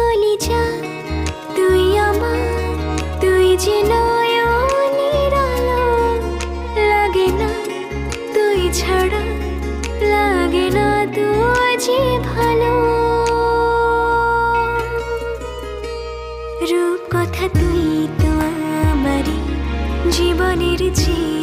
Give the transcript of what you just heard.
কলিজা তুই আমার, তুই যে নয়নের আলো। লাগে না তুই ছাড়া, লাগে না তুই যে ভালো। রূপ কথা তুই তো আমারই জীবনের চেয়ে